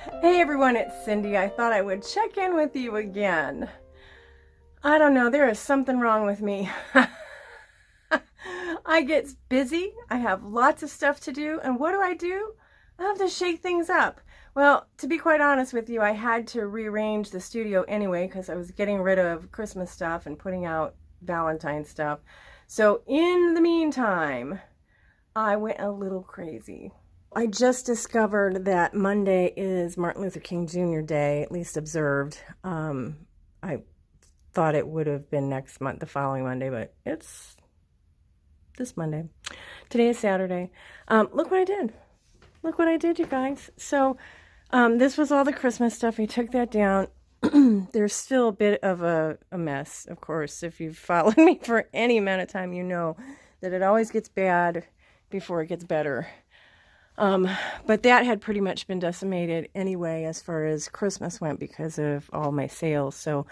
Hey everyone, it's Cindy. I thought I would check in with you again. I don't know, there is something wrong with me. I get busy, I have lots of stuff to do, and what do? I have to shake things up. Well, to be quite honest with you, I had to rearrange the studio anyway because I was getting rid of Christmas stuff and putting out Valentine's stuff. So in the meantime, I went a little crazy. I just discovered that Monday is Martin Luther King Jr. Day, at least observed. I thought it would have been next month, the following Monday, but it's this Monday. Today is Saturday. Look what I did. Look what I did, you guys. So this was all the Christmas stuff. I took that down. There's still a bit of a mess, of course. If you've followed me for any amount of time, you know that it always gets bad before it gets better. But that had pretty much been decimated anyway as far as Christmas went because of all my sales. So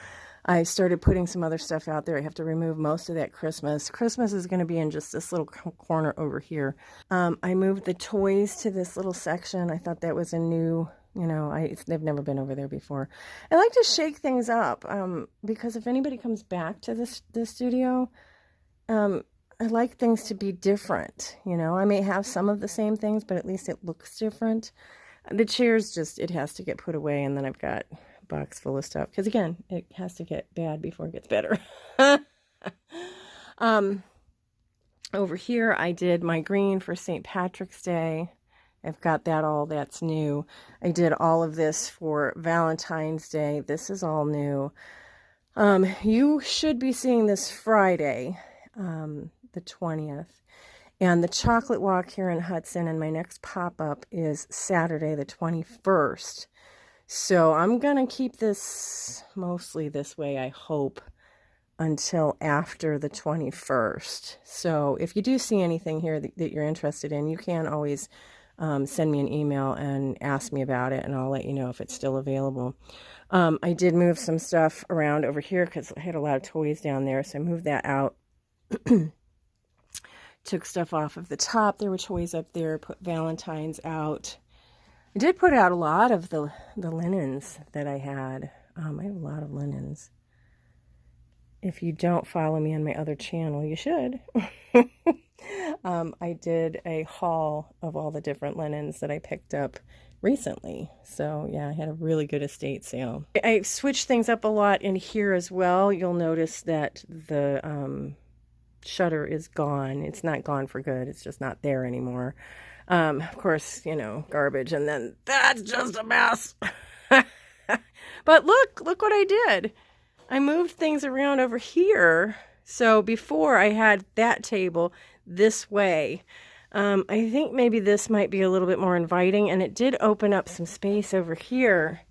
I started putting some other stuff out there. I have to remove most of that Christmas. Christmas is going to be in just this little corner over here. I moved the toys to this little section. I thought that was a new, they've never been over there before. I like to shake things up because if anybody comes back to the studio, I like things to be different, I may have some of the same things, but at least it looks different. The chairs it has to get put away, and then I've got a box full of stuff. Because again, it has to get bad before it gets better. Over here, I did my green for St. Patrick's Day. I've got that's new. I did all of this for Valentine's Day. This is all new. You should be seeing this Friday. The 20th, and the chocolate walk here in Hudson and my next pop-up is Saturday the 21st. So I'm gonna keep this mostly this way, I hope, until after the 21st. So if you do see anything here that you're interested in, you can always send me an email and ask me about it, and I'll let you know if it's still available. I did move some stuff around over here because I had a lot of toys down there, so I moved that out. Took stuff off of the top. There were toys up there. Put Valentine's out. I did put out a lot of the linens that I had. I have a lot of linens. If you don't follow me on my other channel, you should. I did a haul of all the different linens that I picked up recently. So yeah, I had a really good estate sale. I switched things up a lot in here as well. You'll notice that the shutter is gone. It's not gone for good. It's just not there anymore. Of course, garbage, and then that's just a mess. But look what I did. I moved things around over here. So before I had that table this way. I think maybe this might be a little bit more inviting, and it did open up some space over here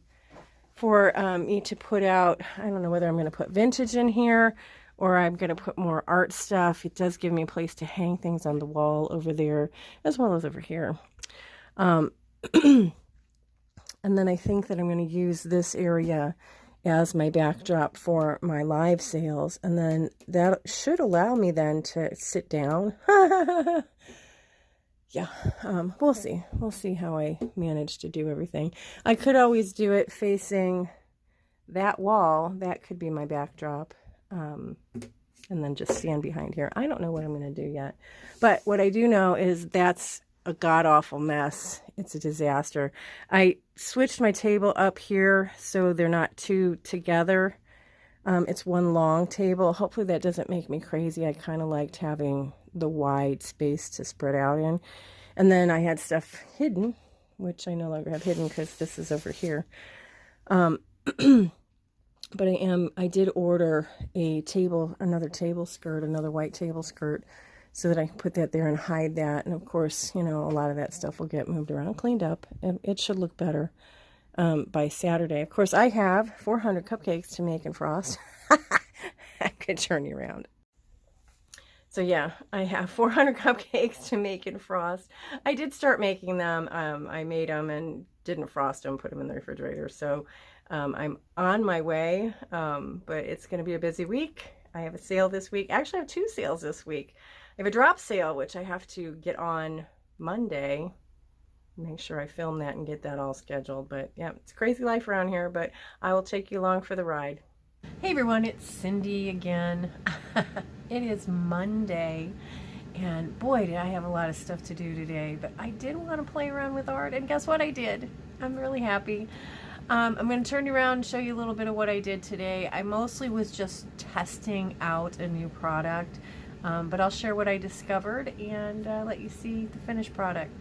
for me to put out. I don't know whether I'm going to put vintage in here or I'm going to put more art stuff. It does give me a place to hang things on the wall over there as well as over here. And then I think that I'm going to use this area as my backdrop for my live sales. And then that should allow me then to sit down. Yeah, we'll see. We'll see how I manage to do everything. I could always do it facing that wall. That could be my backdrop. And then just stand behind here. I don't know what I'm going to do yet. But what I do know is that's a god-awful mess. It's a disaster. I switched my table up here so they're not two together. It's one long table. Hopefully that doesn't make me crazy. I kind of liked having the wide space to spread out in. And then I had stuff hidden, which I no longer have hidden because this is over here. But I did order another table skirt, another white table skirt, so that I can put that there and hide that. And of course, a lot of that stuff will get moved around, cleaned up, and it should look better by Saturday. Of course, I have 400 cupcakes to make and frost. I could turn you around. So yeah, I have 400 cupcakes to make and frost. I did start making them. I made them and didn't frost them, put them in the refrigerator. So I'm on my way, but it's going to be a busy week. I have a sale this week. Actually, I have 2 sales this week. I have a drop sale, which I have to get on Monday. make sure I film that and get that all scheduled. But yeah, it's crazy life around here, but I will take you along for the ride. Hey everyone, it's Cyndi again. It is Monday, and boy did I have a lot of stuff to do today, but I did want to play around with art, and guess what I did? I'm really happy. I'm going to turn you around and show you a little bit of what I did today. I mostly was just testing out a new product, but I'll share what I discovered and let you see the finished product.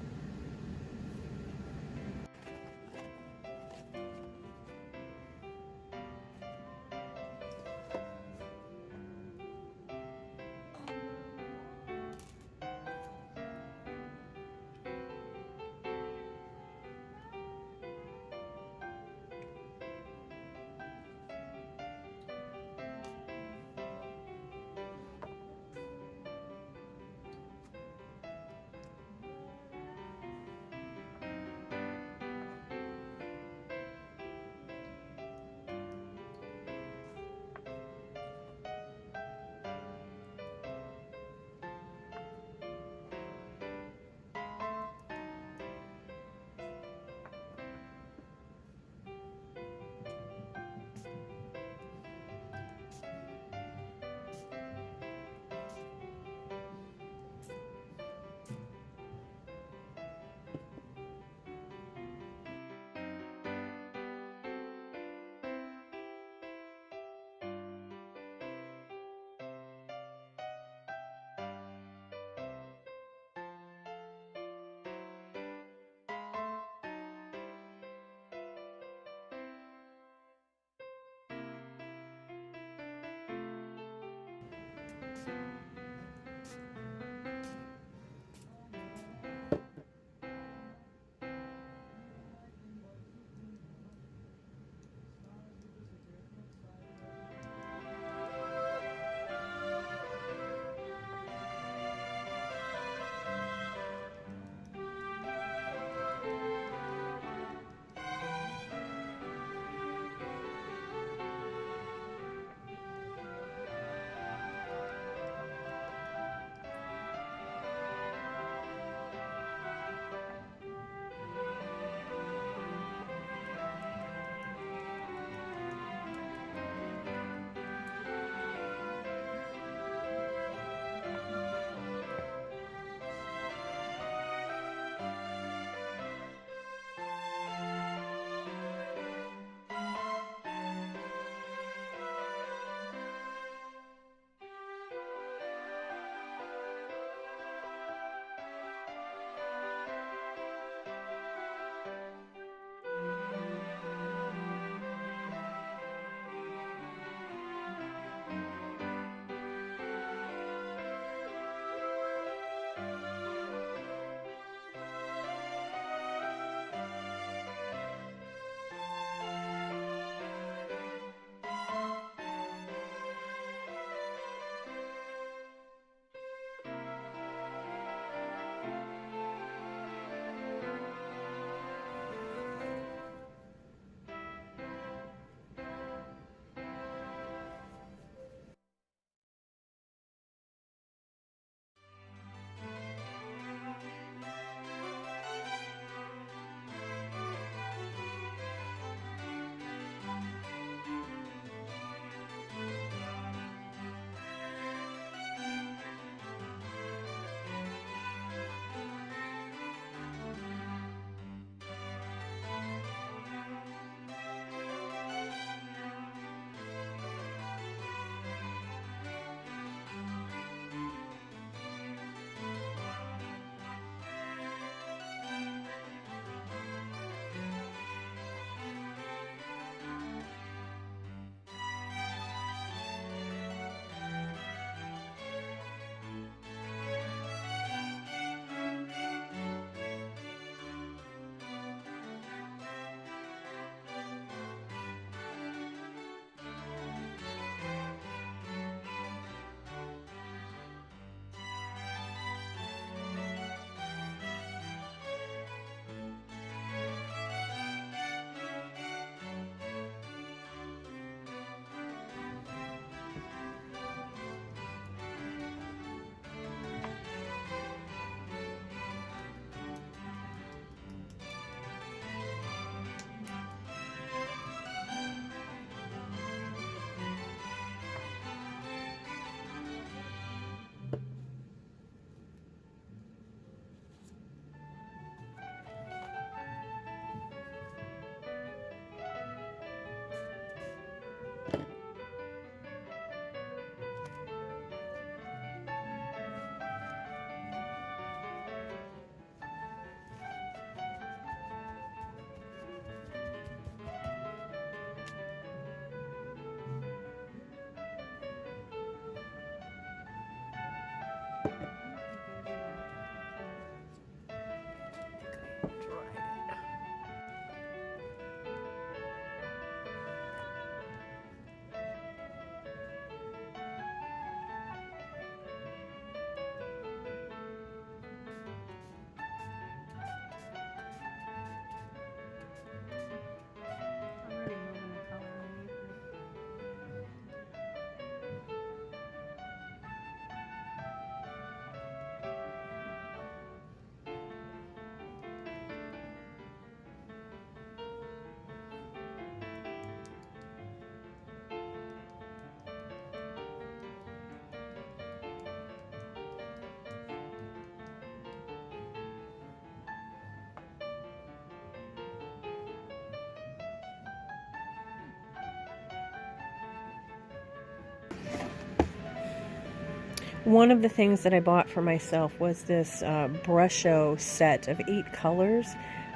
One of the things that I bought for myself was this Brusho set of 8 colors.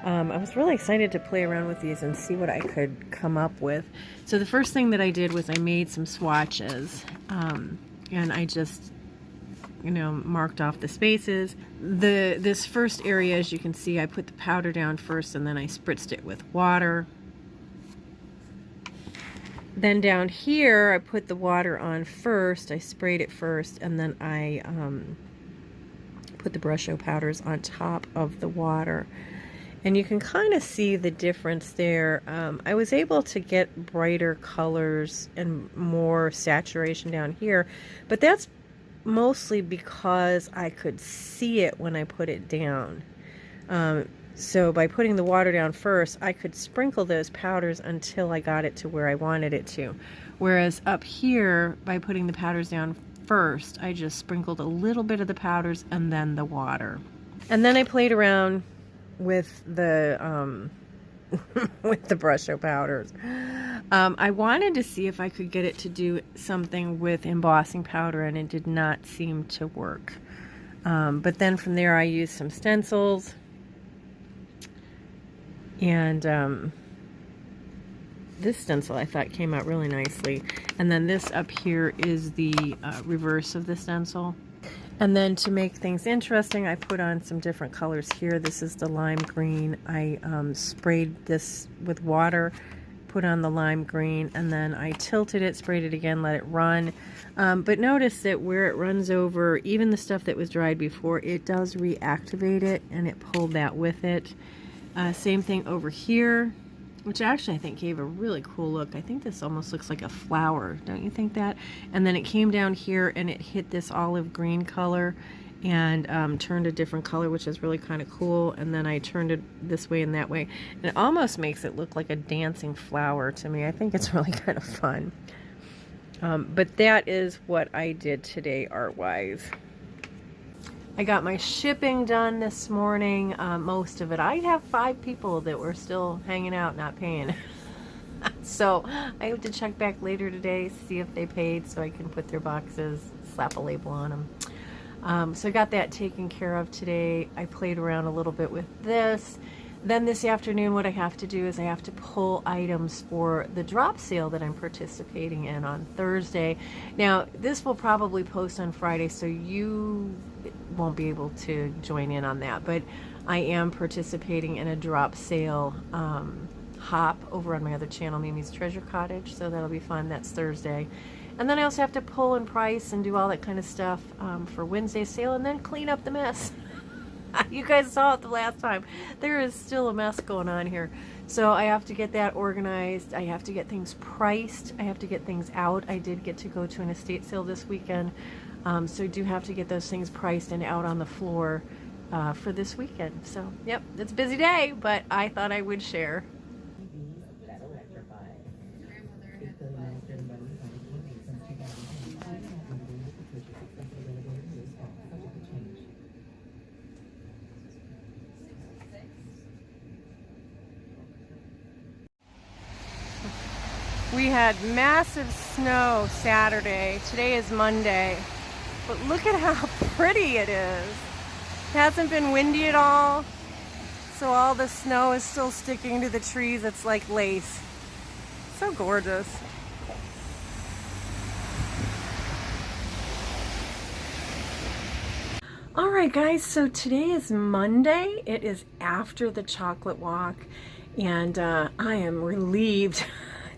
I was really excited to play around with these and see what I could come up with. So the first thing that I did was I made some swatches, and I just, you know, marked off the spaces. This first area, as you can see, I put the powder down first and then I spritzed it with water. Then down here, I put the water on first. I sprayed it first, and then I put the Brusho powders on top of the water. And you can kind of see the difference there. I was able to get brighter colors and more saturation down here, but that's mostly because I could see it when I put it down. So by putting the water down first, I could sprinkle those powders until I got it to where I wanted it to. Whereas up here, by putting the powders down first, I just sprinkled a little bit of the powders and then the water. And then I played around with the with the Brusho powders. I wanted to see if I could get it to do something with embossing powder, and it did not seem to work. But then from there, I used some stencils. And this stencil I thought came out really nicely. And then this up here is the reverse of the stencil. And then to make things interesting, I put on some different colors here. This is the lime green. I sprayed this with water, put on the lime green, and then I tilted it, sprayed it again, let it run. But notice that where it runs over, even the stuff that was dried before, it does reactivate it, and it pulled that with it. Same thing over here, which actually I think gave a really cool look. I think this almost looks like a flower, don't you think that? And then it came down here and it hit this olive green color and turned a different color, which is really kind of cool. And then I turned it this way and that way. And it almost makes it look like a dancing flower to me. I think it's really kind of fun. But that is what I did today art-wise. I got my shipping done this morning, most of it. I have 5 people that were still hanging out, not paying. So I have to check back later today, see if they paid so I can put their boxes, slap a label on them. So I got that taken care of today. I played around a little bit with this. Then this afternoon, what I have to do is I have to pull items for the drop sale that I'm participating in on Thursday. Now, this will probably post on Friday, so you won't be able to join in on that. But I am participating in a drop sale hop over on my other channel, Mimi's Treasure Cottage, so that'll be fun. That's Thursday. And then I also have to pull and price and do all that kind of stuff for Wednesday's sale, and then clean up the mess. You guys saw it the last time. There is still a mess going on here. So I have to get that organized. I have to get things priced. I have to get things out. I did get to go to an estate sale this weekend. So I do have to get those things priced and out on the floor for this weekend. So, yep, it's a busy day, but I thought I would share. We had massive snow Saturday. Today is Monday. But look at how pretty it is. It hasn't been windy at all. So all the snow is still sticking to the trees. It's like lace. So gorgeous. All right, guys, so today is Monday. It is after the chocolate walk, and I am relieved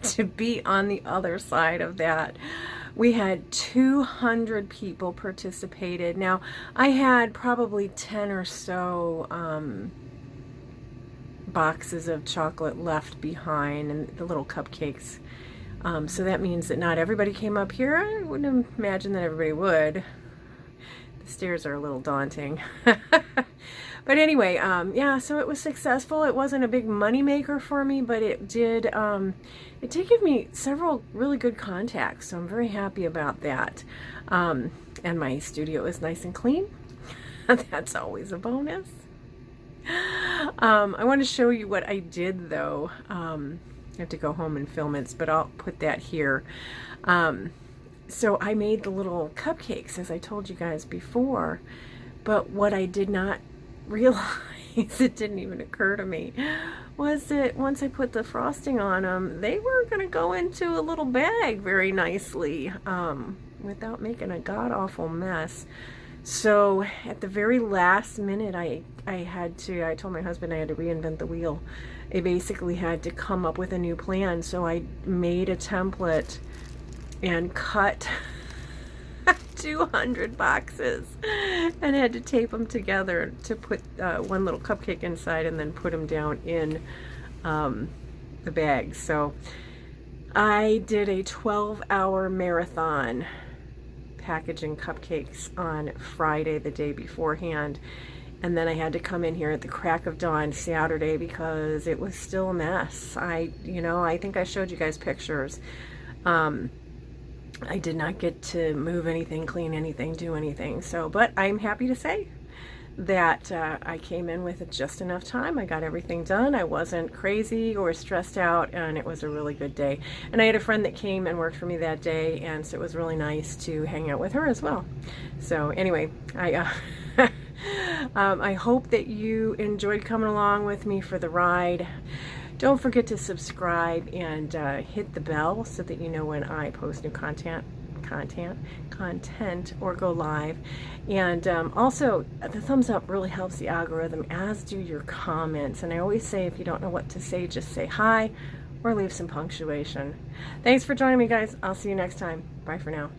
to be on the other side of that. We had 200 people participated. Now, I had probably 10 or so boxes of chocolate left behind, and the little cupcakes. So that means that not everybody came up here. I wouldn't imagine that everybody would. The stairs are a little daunting. But anyway, yeah, so it was successful. It wasn't a big money maker for me, but it did give me several really good contacts, so I'm very happy about that. And my studio is nice and clean. That's always a bonus. I want to show you what I did, though. I have to go home and film it, but I'll put that here. So I made the little cupcakes, as I told you guys before, but what I did not realize, it didn't even occur to me, was that once I put the frosting on them, they were going to go into a little bag very nicely, without making a god-awful mess. So at the very last minute, I told my husband I had to reinvent the wheel. I basically had to come up with a new plan, so I made a template and cut 200 boxes and had to tape them together to put one little cupcake inside and then put them down in the bag. So I did a 12-hour marathon packaging cupcakes on Friday, the day beforehand, and then I had to come in here at the crack of dawn Saturday because it was still a mess. I think I showed you guys pictures. I did not get to move anything, clean anything, do anything. So, but I'm happy to say that I came in with just enough time. I got everything done. I wasn't crazy or stressed out, and it was a really good day. And I had a friend that came and worked for me that day, and so it was really nice to hang out with her as well. So anyway, I hope that you enjoyed coming along with me for the ride. Don't forget to subscribe and hit the bell so that you know when I post new content or go live. And also, the thumbs up really helps the algorithm, as do your comments. And I always say, if you don't know what to say, just say hi or leave some punctuation. Thanks for joining me, guys. I'll see you next time. Bye for now.